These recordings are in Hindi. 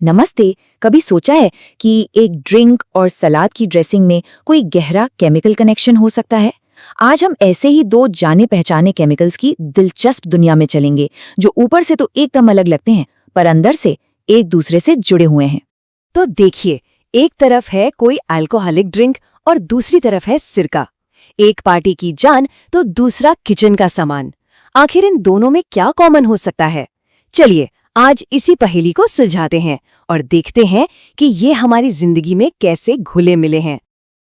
नमस्ते। कभी सोचा है कि एक ड्रिंक और सलाद की ड्रेसिंग में कोई गहरा केमिकल कनेक्शन हो सकता है? आज हम ऐसे ही दो जाने पहचाने केमिकल्स की दिलचस्प दुनिया में चलेंगे, जो ऊपर से तो एकदम अलग लगते हैं, पर अंदर से एक दूसरे से जुड़े हुए हैं। तो देखिए, एक तरफ है कोई अल्कोहलिक ड्रिंक और दूसरी तरफ है सिरका। एक पार्टी की जान तो दूसरा किचन का सामान। आखिर इन दोनों में क्या कॉमन हो सकता है? चलिए आज इसी पहेली को सुलझाते हैं और देखते हैं कि ये हमारी जिंदगी में कैसे घुले मिले हैं।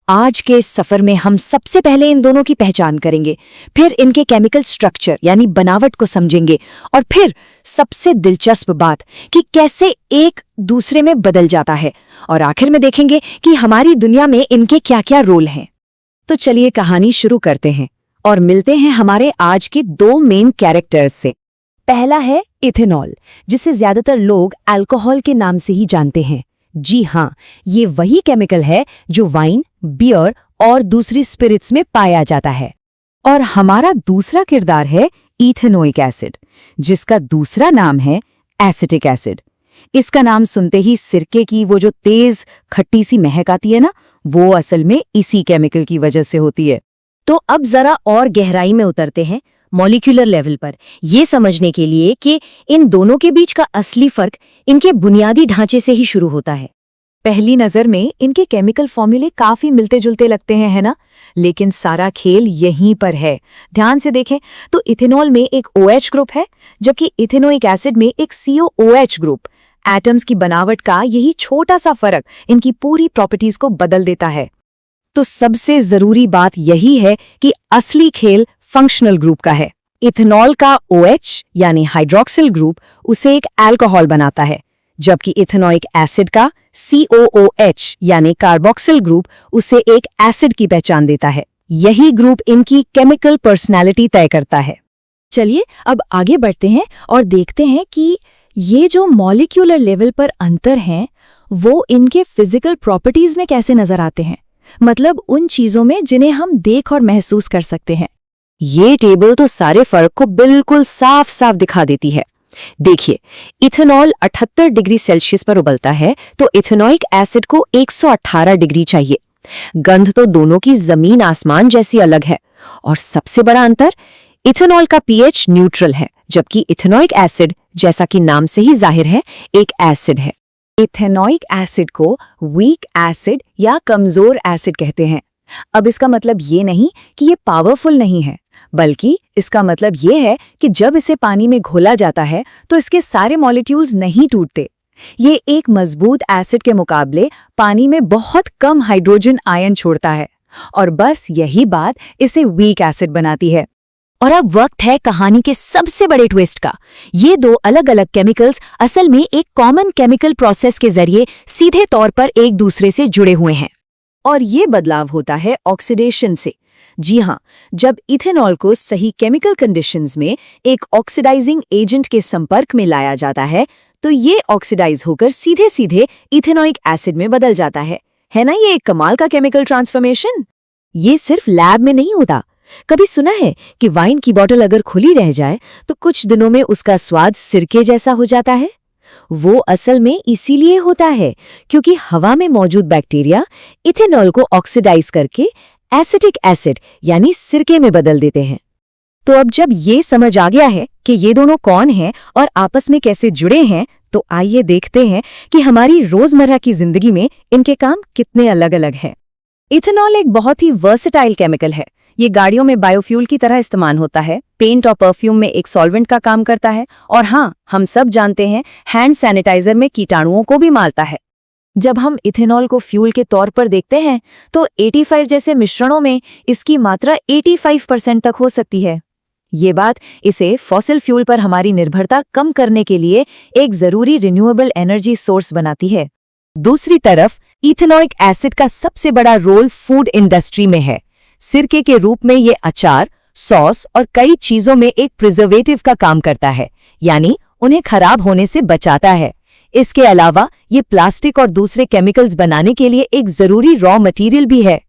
आज के इस सफर में हम सबसे पहले इन दोनों की पहचान करेंगे, फिर इनके केमिकल स्ट्रक्चर यानी बनावट को समझेंगे, और फिर सबसे दिलचस्प बात कि कैसे एक दूसरे में बदल जाता है, और आखिर में देखेंगे कि हमारी दुनिया में इनके क्या-क्या रोल हैं। तो चलिए कहानी शुरू करते हैं और मिलते हैं हमारे आज के दो मेन कैरेक्टर्स से। पहला है इथेनॉल, जिसे ज्यादातर लोग अल्कोहल के नाम से ही जानते हैं। जी हाँ, ये वही केमिकल है जो वाइन, बियर और दूसरी स्पिरिट्स में पाया जाता है। और हमारा दूसरा किरदार है इथेनोइक एसिड, जिसका दूसरा नाम है एसिटिक एसिड। इसका नाम सुनते ही सिरके की वो जो तेज खट्टी सी महक आती है ना, वो असल में इसी केमिकल की वजह से होती है। तो अब जरा और गहराई में उतरते हैं, मॉलिक्यूलर लेवल पर, ये समझने के लिए कि इन दोनों के बीच का असली फर्क इनके बुनियादी ढांचे से ही शुरू होता है। पहली नजर में इनके केमिकल फॉर्मूले काफी मिलते जुलते लगते हैं, है ना? लेकिन सारा खेल यहीं पर है। ध्यान से देखें तो इथेनॉल में एक OH ग्रुप है, जबकि इथेनोइक एसिड में एक COOH ग्रुप। एटम्स की बनावट का यही छोटा सा फर्क इनकी पूरी प्रॉपर्टीज को बदल देता है। तो सबसे जरूरी बात यही है कि असली खेल फंक्शनल ग्रुप का है। इथेनॉल का OH यानी हाइड्रोक्सिल ग्रुप उसे एक अल्कोहल बनाता है, जबकि इथेनोइक एसिड का COOH यानी कार्बोक्सिल ग्रुप उसे एक एसिड की पहचान देता है। यही ग्रुप इनकी केमिकल पर्सनैलिटी तय करता है। चलिए अब आगे बढ़ते हैं और देखते हैं कि ये जो मॉलिक्यूलर लेवल पर अंतर हैं, वो इनके फिजिकल प्रॉपर्टीज में कैसे नजर आते हैं, मतलब उन चीजों में जिन्हें हम देख और महसूस कर सकते हैं। ये टेबल तो सारे फर्क को बिल्कुल साफ साफ दिखा देती है। देखिए, इथेनॉल 78 डिग्री सेल्सियस पर उबलता है, तो इथेनोइक एसिड को 118 डिग्री चाहिए। गंध तो दोनों की जमीन आसमान जैसी अलग है। और सबसे बड़ा अंतर, इथेनॉल का pH न्यूट्रल है, जबकि इथेनोइक एसिड, जैसा कि नाम से ही जाहिर है, एक एसिड है। इथेनोइक एसिड को वीक एसिड या कमजोर एसिड कहते हैं। अब इसका मतलब ये नहीं कि ये पावरफुल नहीं है, बल्कि इसका मतलब ये है कि जब इसे पानी में घोला जाता है तो इसके सारे मॉलिक्यूल्स नहीं टूटते। ये एक मजबूत एसिड के मुकाबले पानी में बहुत कम हाइड्रोजन आयन छोड़ता है, और बस यही बात इसे वीक एसिड बनाती है। और अब वक्त है कहानी के सबसे बड़े ट्विस्ट का। ये दो अलग अलग केमिकल्स असल में एक कॉमन केमिकल प्रोसेस के जरिए सीधे तौर पर एक दूसरे से जुड़े हुए हैं, और ये बदलाव होता है ऑक्सीडेशन से। जी हाँ, जब इथेनॉल को सही केमिकल कंडीशंस में एक ऑक्सीडाइजिंग एजेंट के संपर्क में लाया जाता है, तो ये ऑक्सीडाइज होकर सीधे सीधे इथेनोइक एसिड में बदल जाता है ना? ये एक कमाल का केमिकल ट्रांसफॉर्मेशन। ये सिर्फ लैब में नहीं होता। कभी सुना है कि वाइन की बोतल अगर खुली रह जाए तो कुछ दिनों में उसका स्वाद सिरके जैसा हो जाता है? वो असल में इसीलिए होता है क्योंकि हवा में मौजूद बैक्टीरिया इथेनॉल को ऑक्सीडाइज करके एसिटिक एसिड यानी सिरके में बदल देते हैं। तो अब जब ये समझ आ गया है कि ये दोनों कौन हैं और आपस में कैसे जुड़े हैं, तो आइए देखते हैं कि हमारी रोजमर्रा की जिंदगी में इनके काम कितने अलग अलग हैं। इथेनॉल एक बहुत ही वर्सेटाइल केमिकल है। ये गाड़ियों में बायोफ्यूल की तरह इस्तेमाल होता है, पेंट और परफ्यूम में एक सॉल्वेंट का काम करता है, और हाँ, हम सब जानते हैं, हैंड सैनिटाइजर में कीटाणुओं को भी मारता है। जब हम इथेनॉल को फ्यूल के तौर पर देखते हैं तो 85 जैसे मिश्रणों में इसकी मात्रा 85% तक हो सकती है। ये बात इसे फॉसिल फ्यूल पर हमारी निर्भरता कम करने के लिए एक जरूरी रिन्यूएबल एनर्जी सोर्स बनाती है। दूसरी तरफ इथेनोइक एसिड का सबसे बड़ा रोल फूड इंडस्ट्री में है। सिरके के रूप में ये अचार, सॉस और कई चीजों में एक प्रिजर्वेटिव का काम करता है, यानी उन्हें खराब होने से बचाता है। इसके अलावा ये प्लास्टिक और दूसरे केमिकल्स बनाने के लिए एक जरूरी रॉ मटेरियल भी है।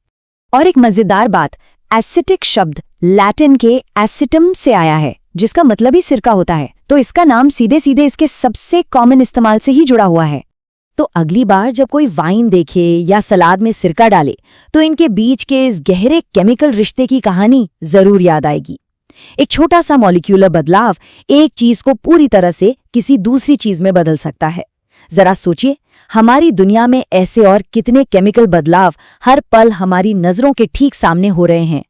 और एक मजेदार बात, एसिटिक शब्द लैटिन के एसिटम से आया है, जिसका मतलब ही सिरका होता है, तो इसका नाम सीधे सीधे इसके सबसे कॉमन इस्तेमाल से ही जुड़ा हुआ है। तो अगली बार जब कोई वाइन देखे या सलाद में सिरका डाले तो इनके बीच के इस गहरे केमिकल रिश्ते की कहानी जरूर याद आएगी। एक छोटा सा मॉलिक्यूलर बदलाव एक चीज को पूरी तरह से किसी दूसरी चीज में बदल सकता है। जरा सोचिए, हमारी दुनिया में ऐसे और कितने केमिकल बदलाव हर पल हमारी नजरों के ठीक सामने हो रहे हैं।